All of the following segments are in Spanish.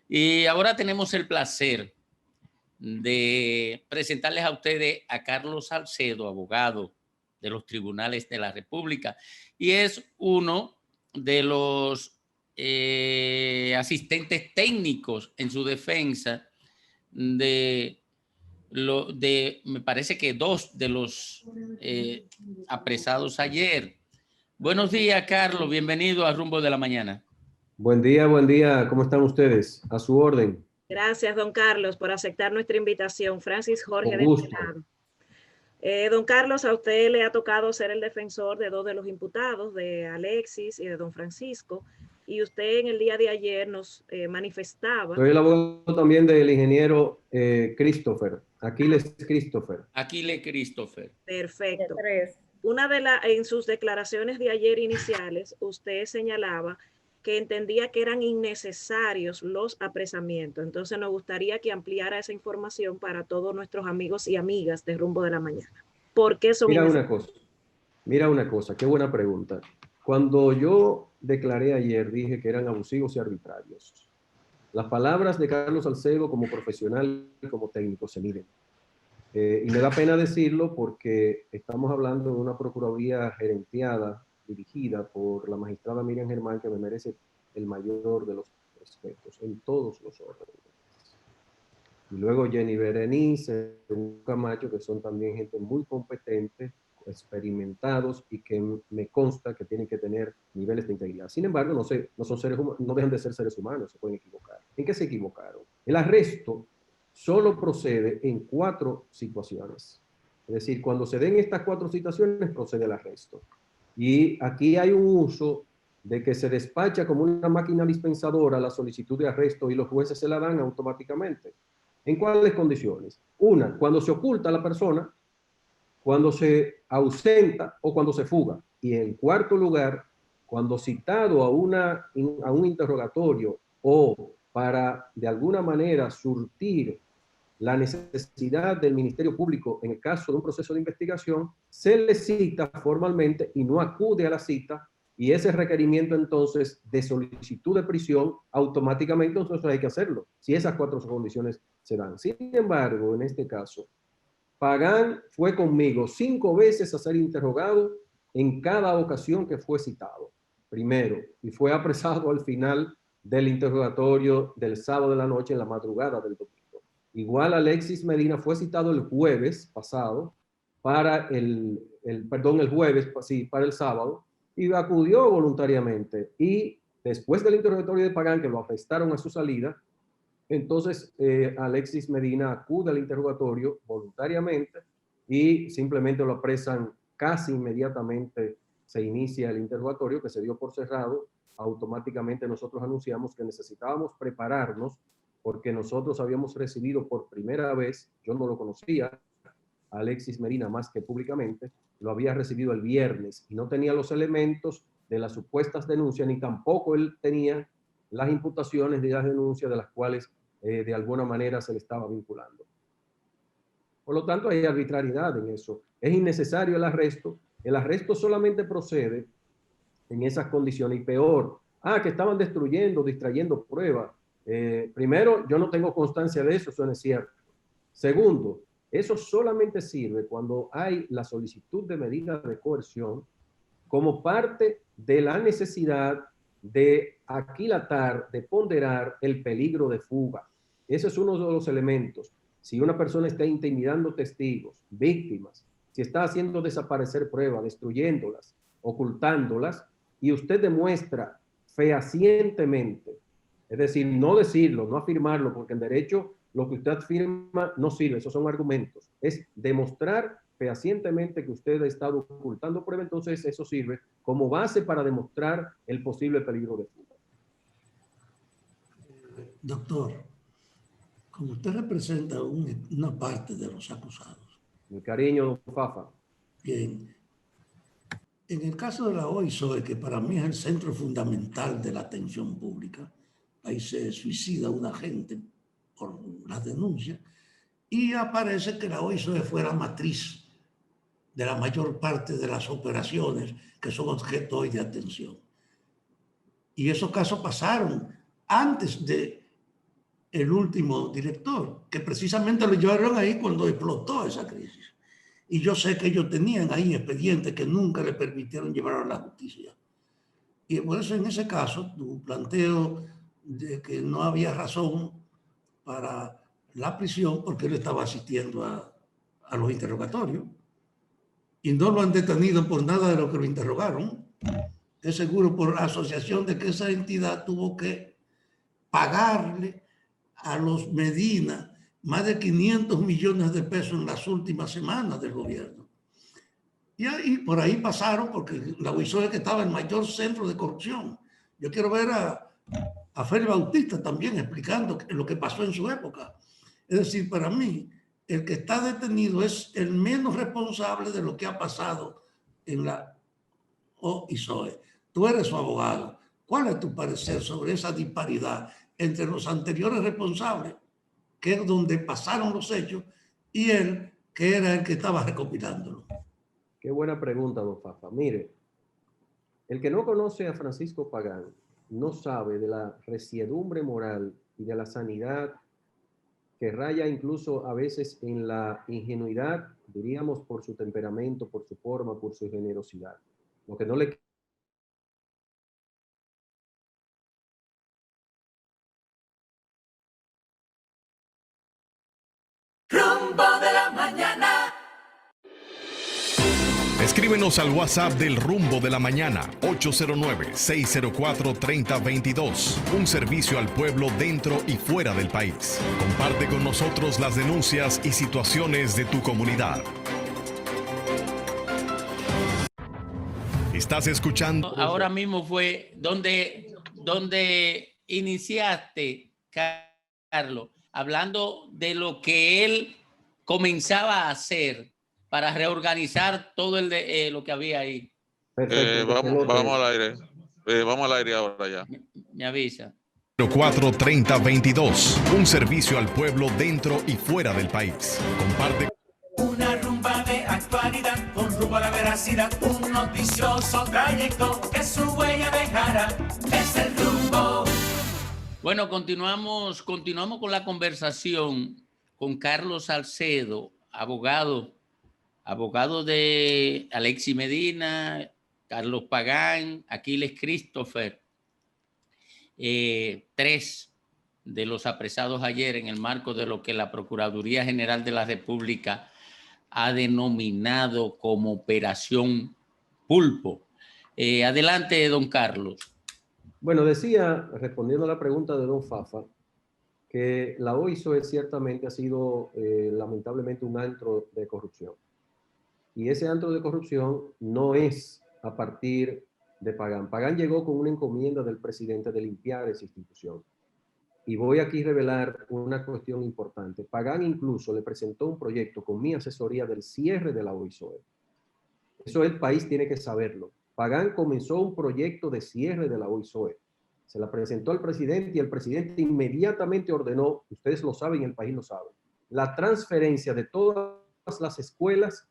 Y ahora tenemos el placer de presentarles a ustedes a Carlos Salcedo, abogado de los tribunales de la República, y es uno de los asistentes técnicos en su defensa me parece que dos de los apresados ayer. Buenos días, Carlos, bienvenido a Rumbo de la Mañana. Buen día, ¿cómo están ustedes? A su orden. Gracias, don Carlos, por aceptar nuestra invitación. Francis Jorge Con de gusto. Don Carlos, a usted le ha tocado ser el defensor de dos de los imputados, de Alexis y de don Francisco, y usted en el día de ayer nos manifestaba. Soy el abogado también del ingeniero Christopher, Aquiles Christopher. Aquiles Christopher. Perfecto. En sus declaraciones de ayer iniciales, usted señalaba que entendía que eran innecesarios los apresamientos. Entonces nos gustaría que ampliara esa información para todos nuestros amigos y amigas de Rumbo de la Mañana. ¿Por qué son innecesarios? Mira una cosa, qué buena pregunta. Cuando yo declaré ayer, dije que eran abusivos y arbitrarios. Las palabras de Carlos Salcedo como profesional y como técnico se miden. Y me da pena decirlo porque estamos hablando de una procuraduría gerenciada, dirigida por la magistrada Miriam Germán, que me merece el mayor de los respetos en todos los órdenes. Y luego Jenny Berenice, Camacho, que son también gente muy competente, experimentados y que me consta que tienen que tener niveles de integridad. Sin embargo, no son seres humanos, no dejan de ser seres humanos, se pueden equivocar. ¿En qué se equivocaron? El arresto solo procede en 4 situaciones. Es decir, cuando se den estas 4 situaciones, procede el arresto. Y aquí hay un uso de que se despacha como una máquina dispensadora la solicitud de arresto y los jueces se la dan automáticamente. ¿En cuáles condiciones? Una, cuando se oculta a la persona, cuando se ausenta o cuando se fuga. Y en cuarto lugar, cuando citado a un interrogatorio o para de alguna manera surtir la necesidad del Ministerio Público en el caso de un proceso de investigación, se le cita formalmente y no acude a la cita, y ese requerimiento entonces de solicitud de prisión, automáticamente entonces hay que hacerlo, si esas 4 condiciones se dan. Sin embargo, en este caso, Pagán fue conmigo 5 veces a ser interrogado en cada ocasión que fue citado, primero, y fue apresado al final del interrogatorio del sábado de la noche en la madrugada del domingo. Igual Alexis Medina fue citado el jueves pasado para el sábado, y acudió voluntariamente. Y después del interrogatorio de Pagán, que lo arrestaron a su salida, entonces Alexis Medina acude al interrogatorio voluntariamente y simplemente lo apresan casi inmediatamente. Se inicia el interrogatorio, que se dio por cerrado. Automáticamente nosotros anunciamos que necesitábamos prepararnos porque nosotros habíamos recibido por primera vez, yo no lo conocía, a Alexis Medina más que públicamente, lo había recibido el viernes y no tenía los elementos de las supuestas denuncias, ni tampoco él tenía las imputaciones de las denuncias de las cuales de alguna manera se le estaba vinculando. Por lo tanto, hay arbitrariedad en eso. Es innecesario el arresto. El arresto solamente procede en esas condiciones, y peor, que estaban destruyendo, distrayendo pruebas. Primero, yo no tengo constancia de eso no es cierto. Segundo, eso solamente sirve cuando hay la solicitud de medida de coerción como parte de la necesidad de aquilatar, de ponderar el peligro de fuga. Ese es uno de los elementos. Si una persona está intimidando testigos, víctimas, si está haciendo desaparecer pruebas, destruyéndolas, ocultándolas, y usted demuestra fehacientemente, es decir, no decirlo, no afirmarlo, porque en derecho lo que usted afirma no sirve, esos son argumentos, es demostrar fehacientemente que usted ha estado ocultando prueba, entonces eso sirve como base para demostrar el posible peligro de fuga. Doctor, como usted representa una parte de los acusados. Mi cariño, don Fafa. Bien. En el caso de la OISOE, que para mí es el centro fundamental de la atención pública, ahí se suicida un agente por la denuncia y aparece que la OISOE fue la matriz de la mayor parte de las operaciones que son objeto hoy de atención. Y esos casos pasaron antes de el último director, que precisamente lo llevaron ahí cuando explotó esa crisis. Y yo sé que ellos tenían ahí expedientes que nunca le permitieron llevar a la justicia. Y por eso en ese caso, tu planteo de que no había razón para la prisión porque él estaba asistiendo a los interrogatorios y no lo han detenido por nada de lo que lo interrogaron. Es seguro por asociación de que esa entidad tuvo que pagarle a los Medina más de 500 millones de pesos en las últimas semanas del gobierno. Y ahí, por ahí pasaron, porque la UISO es que estaba el mayor centro de corrupción. Yo quiero ver a Félix Bautista también explicando lo que pasó en su época. Es decir, para mí, el que está detenido es el menos responsable de lo que ha pasado en la OISOE. Tú eres su abogado. ¿Cuál es tu parecer sobre esa disparidad entre los anteriores responsables, que es donde pasaron los hechos, y él, que era el que estaba recopilándolo? Qué buena pregunta, don Fafa. Mire, el que no conoce a Francisco Pagán no sabe de la resiedumbre moral y de la sanidad que raya incluso a veces en la ingenuidad, diríamos, por su temperamento, por su forma, por su generosidad. Lo que no le Rumbo de la mañana. Escríbenos al WhatsApp del Rumbo de la Mañana, 809-604-3022. Un servicio al pueblo dentro y fuera del país. Comparte con nosotros las denuncias y situaciones de tu comunidad. Estás escuchando. Ahora mismo fue donde iniciaste, Carlos, hablando de lo que él comenzaba a hacer para reorganizar todo lo que había ahí. Vamos al aire. Vamos al aire ahora ya. Me avisa. 04-3022. Un servicio al pueblo dentro y fuera del país. Comparte. Una rumba de actualidad con rumbo a la veracidad. Un noticioso trayecto que su huella dejará. Es el rumbo. Bueno, continuamos con la conversación con Carlos Salcedo, abogado de Alexis Medina, Carlos Pagán, Aquiles Christopher, 3 de los apresados ayer en el marco de lo que la Procuraduría General de la República ha denominado como Operación Pulpo. Adelante, don Carlos. Bueno, decía, respondiendo a la pregunta de don Fafa, que la OISOE ciertamente ha sido lamentablemente un antro de corrupción. Y ese antro de corrupción no es a partir de Pagán. Pagán llegó con una encomienda del presidente de limpiar esa institución. Y voy aquí a revelar una cuestión importante. Pagán incluso le presentó un proyecto con mi asesoría del cierre de la OISOE. Eso el país tiene que saberlo. Pagán comenzó un proyecto de cierre de la OISOE. Se la presentó al presidente y el presidente inmediatamente ordenó, ustedes lo saben y el país lo sabe, la transferencia de todas las escuelas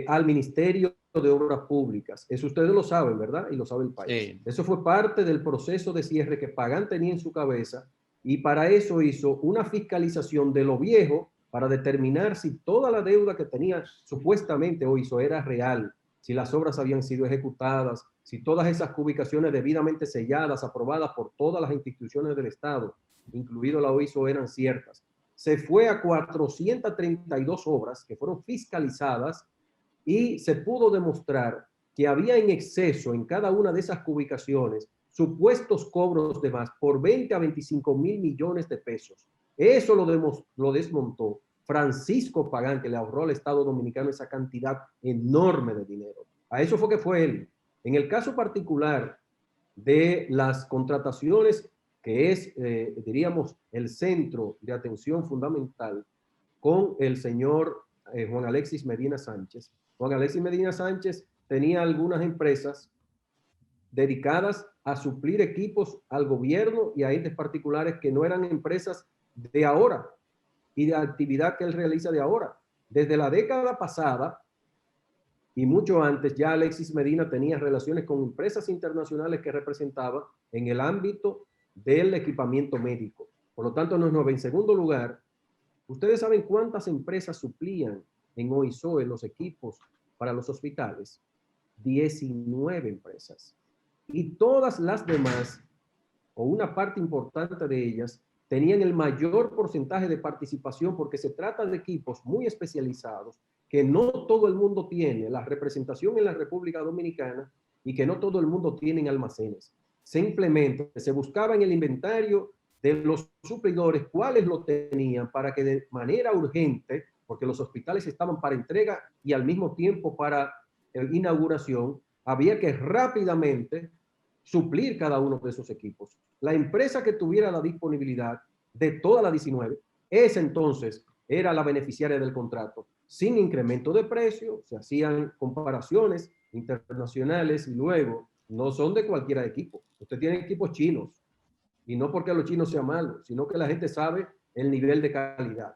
al Ministerio de Obras Públicas. Eso ustedes lo saben, ¿verdad? Y lo sabe el país. Sí. Eso fue parte del proceso de cierre que Pagán tenía en su cabeza y para eso hizo una fiscalización de lo viejo para determinar si toda la deuda que tenía supuestamente OISOE era real, si las obras habían sido ejecutadas, si todas esas ubicaciones debidamente selladas, aprobadas por todas las instituciones del Estado, incluido la OISOE, eran ciertas. Se fue a 432 obras que fueron fiscalizadas y se pudo demostrar que había en exceso en cada una de esas ubicaciones supuestos cobros de más por 20 a 25 mil millones de pesos. Eso lo desmontó Francisco Pagán, que le ahorró al Estado Dominicano esa cantidad enorme de dinero. A eso fue él. En el caso particular de las contrataciones, que es, diríamos, el centro de atención fundamental con el señor Juan Alexis Medina Sánchez. Juan Alexis Medina Sánchez tenía algunas empresas dedicadas a suplir equipos al gobierno y a entes particulares que no eran empresas de ahora y de actividad que él realiza de ahora. Desde la década pasada y mucho antes, ya Alexis Medina tenía relaciones con empresas internacionales que representaba en el ámbito del equipamiento médico. Por lo tanto, nos en segundo lugar, ¿ustedes saben cuántas empresas suplían en OISOE los equipos para los hospitales? 19 empresas. Y todas las demás, o una parte importante de ellas, tenían el mayor porcentaje de participación porque se trata de equipos muy especializados que no todo el mundo tiene la representación en la República Dominicana y que no todo el mundo tiene en almacenes. Simplemente se buscaba en el inventario de los suplidores cuáles lo tenían para que de manera urgente, porque los hospitales estaban para entrega y al mismo tiempo para inauguración, había que rápidamente suplir cada uno de esos equipos. La empresa que tuviera la disponibilidad de toda la 19, esa entonces era la beneficiaria del contrato, sin incremento de precio, se hacían comparaciones internacionales y luego no son de cualquier equipo. Usted tiene equipos chinos, y no porque los chinos sean malos, sino que la gente sabe el nivel de calidad.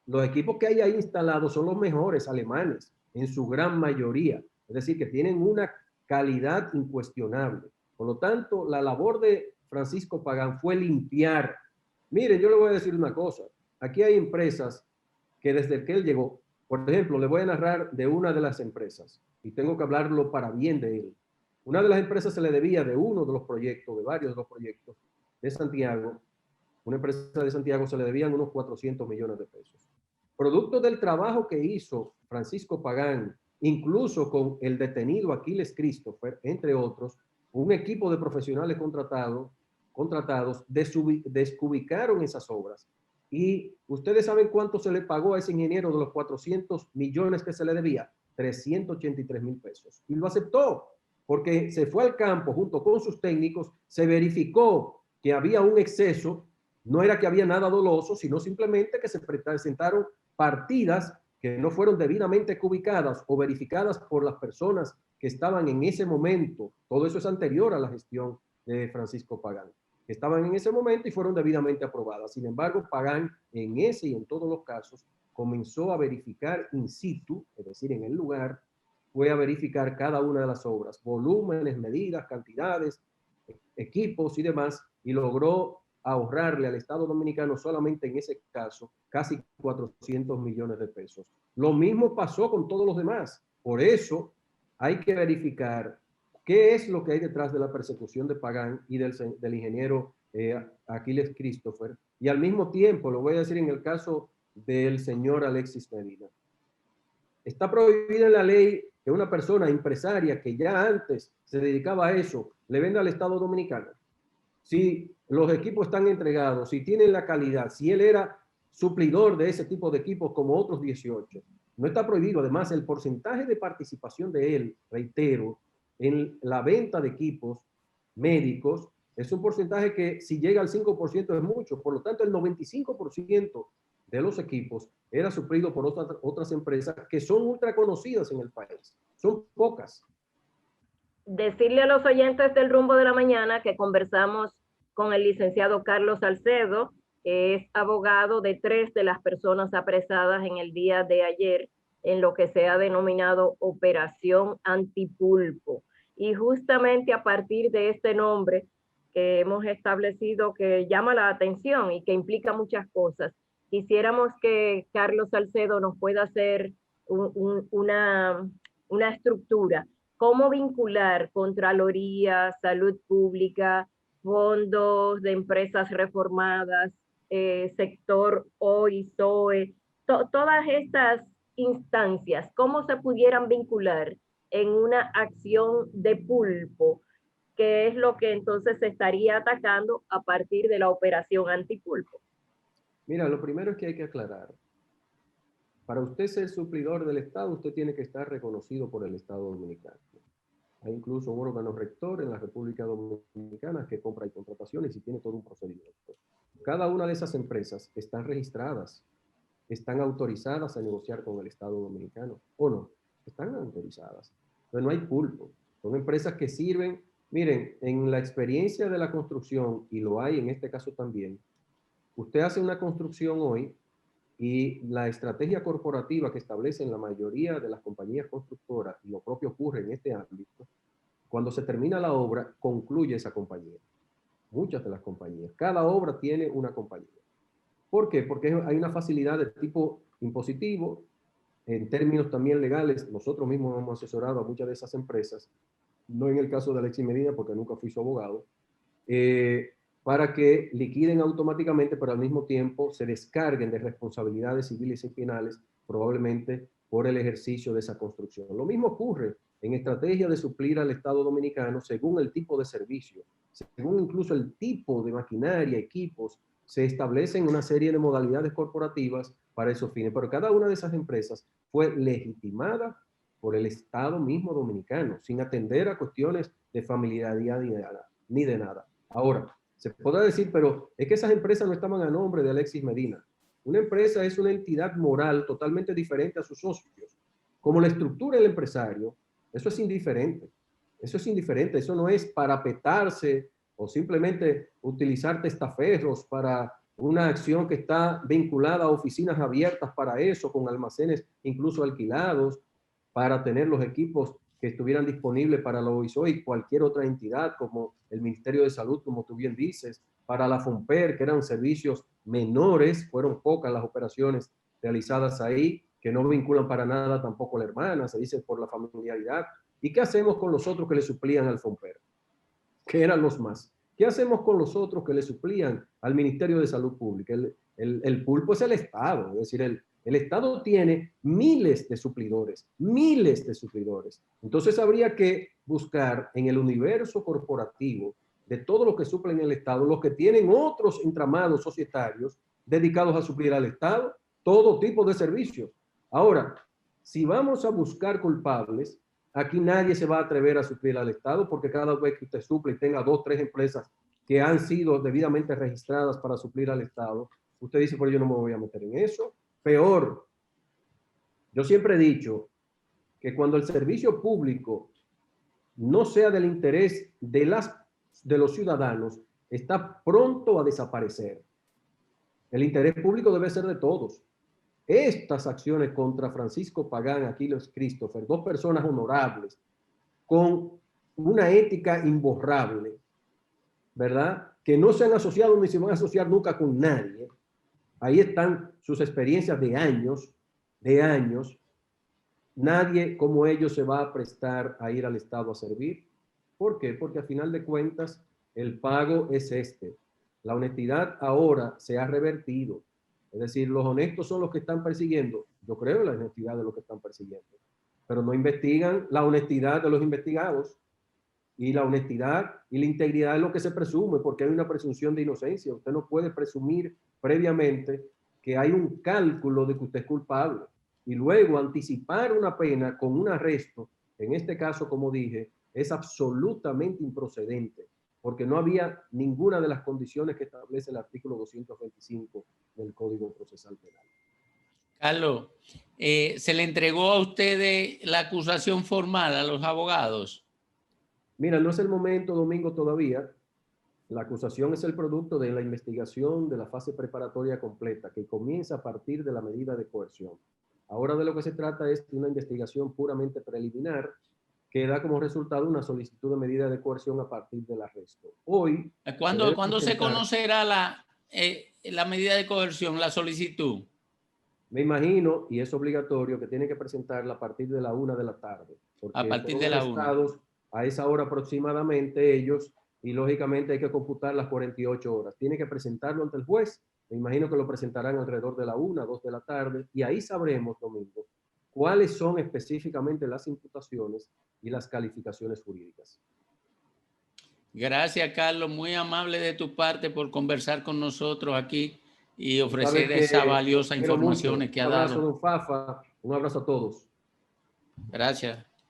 Los equipos que hay ahí instalados son los mejores alemanes, en su gran mayoría. Es decir, que tienen una calidad incuestionable. Por lo tanto, la labor de Francisco Pagán fue limpiar. Miren, yo le voy a decir una cosa. Aquí hay empresas que desde que él llegó, por ejemplo, le voy a narrar de una de las empresas, y tengo que hablarlo para bien de él. Una de las empresas se le debía de uno de los proyectos, de varios de los proyectos de Santiago. Una empresa de Santiago se le debían unos 400 millones de pesos. Producto del trabajo que hizo Francisco Pagán, incluso con el detenido Aquiles Christopher, entre otros, un equipo de profesionales contratados desubicaron esas obras. Y ustedes saben cuánto se le pagó a ese ingeniero de los 400 millones que se le debía, 383,000 pesos. Y lo aceptó, porque se fue al campo junto con sus técnicos, se verificó que había un exceso, no era que había nada doloso, sino simplemente que se presentaron partidas que no fueron debidamente ubicadas o verificadas por las personas que estaban en ese momento. Todo eso es anterior a la gestión de Francisco Pagán, que estaban en ese momento y fueron debidamente aprobadas. Sin embargo, Pagán en ese y en todos los casos comenzó a verificar in situ, es decir, en el lugar, fue a verificar cada una de las obras, volúmenes, medidas, cantidades, equipos y demás, y logró ahorrarle al Estado Dominicano solamente en ese caso casi 400 millones de pesos. Lo mismo pasó con todos los demás. Por eso hay que verificar qué es lo que hay detrás de la persecución de Pagán y del ingeniero Aquiles Christopher. Y al mismo tiempo, lo voy a decir en el caso del señor Alexis Medina. Está prohibido en la ley que una persona empresaria que ya antes se dedicaba a eso le venda al Estado Dominicano. Si los equipos están entregados, si tienen la calidad, si él era suplidor de ese tipo de equipos como otros 18, no está prohibido. Además, el porcentaje de participación de él, reitero, en la venta de equipos médicos es un porcentaje que si llega al 5% es mucho. Por lo tanto, el 95% de los equipos era suplido por otras empresas que son ultra conocidas en el país. Son pocas. Decirle a los oyentes del Rumbo de la Mañana que conversamos con el licenciado Carlos Salcedo, que es abogado de 3 de las personas apresadas en el día de ayer en lo que se ha denominado Operación Antipulpo. Y justamente a partir de este nombre que hemos establecido, que llama la atención y que implica muchas cosas, quisiéramos que Carlos Salcedo nos pueda hacer una estructura. ¿Cómo vincular Contraloría, Salud Pública, fondos de empresas reformadas, sector OISOE, todas estas instancias, cómo se pudieran vincular en una acción de pulpo, que es lo que entonces se estaría atacando a partir de la operación antipulpo? Mira, lo primero es que hay que aclarar. Para usted ser suplidor del Estado, usted tiene que estar reconocido por el Estado Dominicano. Hay incluso un órgano rector en la República Dominicana que compra y contrataciones y tiene todo un procedimiento. Cada una de esas empresas están registradas, están autorizadas a negociar con el Estado Dominicano, ¿o no? Están autorizadas. Entonces no hay pulpo. Son empresas que sirven. Miren, en la experiencia de la construcción, y lo hay en este caso también, usted hace una construcción hoy y la estrategia corporativa que establecen la mayoría de las compañías constructoras, y lo propio ocurre en este ámbito, cuando se termina la obra, concluye esa compañía. muchas de las compañías. Cada obra tiene una compañía. ¿Por qué? Porque hay una facilidad de tipo impositivo, en términos también legales. Nosotros mismos hemos asesorado a muchas de esas empresas, no en el caso de Alexis Medina, porque nunca fui su abogado, para que liquiden automáticamente, pero al mismo tiempo se descarguen de responsabilidades civiles y penales, probablemente por el ejercicio de esa construcción. Lo mismo ocurre en estrategia de suplir al Estado Dominicano según el tipo de servicio, según incluso el tipo de maquinaria, equipos, se establecen una serie de modalidades corporativas para esos fines, pero cada una de esas empresas fue legitimada por el Estado mismo dominicano, sin atender a cuestiones de familiaridad ni de nada. Ahora, se podrá decir, pero es que esas empresas no estaban a nombre de Alexis Medina. Una empresa es una entidad moral totalmente diferente a sus socios. Como la estructura del empresario, eso es indiferente. Eso es indiferente, eso no es parapetarse o simplemente utilizar testaferros para una acción que está vinculada a oficinas abiertas para eso, con almacenes incluso alquilados, para tener los equipos que estuvieran disponibles para la OISO y cualquier otra entidad, como el Ministerio de Salud, como tú bien dices, para la FOMPER, que eran servicios menores, fueron pocas las operaciones realizadas ahí, que no vinculan para nada tampoco a la hermana, se dice por la familiaridad. ¿Y qué hacemos con los otros que le suplían al FOMPER? Que eran los más. ¿Qué hacemos con los otros que le suplían al Ministerio de Salud Pública? El pulpo es el Estado, es decir, el Estado tiene miles de suplidores, miles de suplidores. Entonces habría que buscar en el universo corporativo de todo lo que suplen el Estado, los que tienen otros entramados societarios dedicados a suplir al Estado todo tipo de servicios. Ahora, si vamos a buscar culpables, aquí nadie se va a atrever a suplir al Estado, porque cada vez que usted suple y tenga 2 o 3 empresas que han sido debidamente registradas para suplir al Estado, usted dice, pero yo no me voy a meter en eso. Peor, yo siempre he dicho que cuando el servicio público no sea del interés de los ciudadanos, está pronto a desaparecer. El interés público debe ser de todos. Estas acciones contra Francisco Pagán, Aquiles Christopher, 2 personas honorables, con una ética imborrable, ¿verdad? Que no se han asociado ni se van a asociar nunca con nadie. Ahí están sus experiencias de años. Nadie como ellos se va a prestar a ir al Estado a servir. ¿Por qué? Porque al final de cuentas el pago es este. La honestidad ahora se ha revertido. Es decir, los honestos son los que están persiguiendo. Yo creo en la honestidad de los que están persiguiendo. Pero no investigan la honestidad de los investigados. Y la honestidad y la integridad es lo que se presume, porque hay una presunción de inocencia. Usted no puede presumir previamente que hay un cálculo de que usted es culpable. Y luego anticipar una pena con un arresto, en este caso, como dije, es absolutamente improcedente, porque no había ninguna de las condiciones que establece el artículo 225 del Código Procesal Penal. Carlos, ¿se le entregó a ustedes la acusación formal a los abogados? Mira, no es el momento, Domingo, todavía. La acusación es el producto de la investigación de la fase preparatoria completa, que comienza a partir de la medida de coerción. Ahora de lo que se trata es de una investigación puramente preliminar que da como resultado una solicitud de medida de coerción a partir del arresto. Hoy... ¿Cuándo se conocerá la medida de coerción, la solicitud? Me imagino, y es obligatorio, que tiene que presentarla a partir de la 1 de la tarde. A partir de la 1. A esa hora aproximadamente ellos, y lógicamente hay que computar las 48 horas. Tiene que presentarlo ante el juez. Me imagino que lo presentarán alrededor de la 1, 2 de la tarde, y ahí sabremos, Domingo, cuáles son específicamente las imputaciones y las calificaciones jurídicas. Gracias, Carlos. Muy amable de tu parte por conversar con nosotros aquí y ofrecer esa valiosa información que ha dado. Un abrazo, don Fafa. Un abrazo a todos. Gracias.